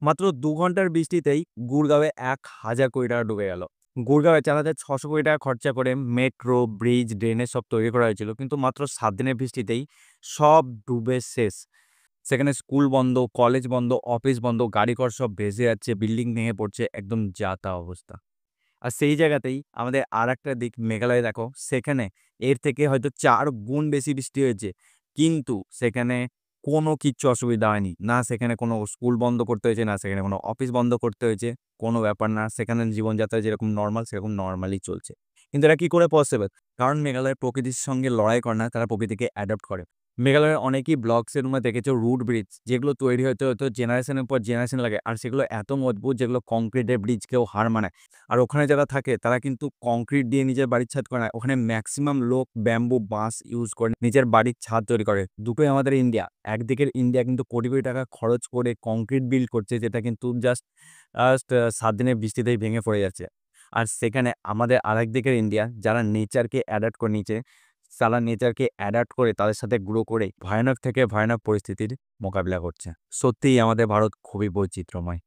মাত্র ২ ঘন্টার বৃষ্টিতেই গুড়গাঁওয়ে ১,০০০ কোটি টাকা ডুবে গেল। গুড়গাঁওয়ে ৪,৬০০ কোটি টাকা খরচা করে মেট্রো, ব্রিজ, ড্রেনেজ সব তৈরি করা হয়েছিল। কিন্তু মাত্র ৭ দিনের বৃষ্টিতেই সব ডুবে শেষ। সেখানে স্কুল বন্ধ, কলেজ বন্ধ, অফিস বন্ধ, গাড়িঘর সব ভেসে যাচ্ছে, বিল্ডিং ভেঙে পড়ছে, একদম যা-তা অবস্থা। আর সেই জায়গাতেই আমাদের আরেকটা দিক মেঘালয়ে দেখো, সেখানে এর থেকে হয়তো ৪ গুণ বেশি বৃষ্টি হয়েছে। কিন্তু সেখানে কোনো কিচ্ছু অসুবিধা হয়নি। না সেখানে কোনো স্কুল বন্ধ করতে হয়েছে, না সেখানে কোনো অফিস বন্ধ করতে হয়েছে। কোনো ব্যাপার না। সেখানে জীবনযাত্রা যেরকম নরমাল সেরকম নরমালি চলছে। কিন্তু এটা কি করে পসিবল? কারণ মেঘালয় প্রকৃতির সঙ্গে লড়াই করে না, তারা প্রকৃতিকে অ্যাডপ্ট করে। মেঘালয়ের অনেকেই ব্লগসে তোমরা দেখেছো রুট ব্রিজ যেগুলো তৈরি হতে, হতে জেনারেশনের পর জেনারেশন লাগে। আর সেগুলো এত মজবুত যেগুলো কংক্রিটের ব্রিজকেও হার মানায়। আর ওখানে যারা থাকে তারা কিন্তু কংক্রিট দিয়ে নিজের বাড়ির ছাদ করে না। ওখানে ম্যাক্সিমাম লোক ব্যাম্বু, বাঁশ ইউজ করে নিজের বাড়ির ছাদ তৈরি করে। দুটোই আমাদের ইন্ডিয়া। একদিকের ইন্ডিয়া কিন্তু কোটি, কোটি টাকা খরচ করে কংক্রিট বিল্ড করছে যেটা কিন্তু জাস্ট জাস্ট ৭ দিনের বৃষ্টিতেই ভেঙে পড়ে যাচ্ছে। আর সেখানে আমাদের আরেক দিকের ইন্ডিয়া যারা নেচারকে অ্যাডাপ্ট করে নিয়েছে, তারা নেচারকে অ্যাডাপ্ট করে তাদের সাথে গ্রো করে ভয়ানক থেকে ভয়ানক পরিস্থিতির মোকাবিলা করছে। সত্যিই আমাদের ভারত খুবই বৈচিত্র্যময়।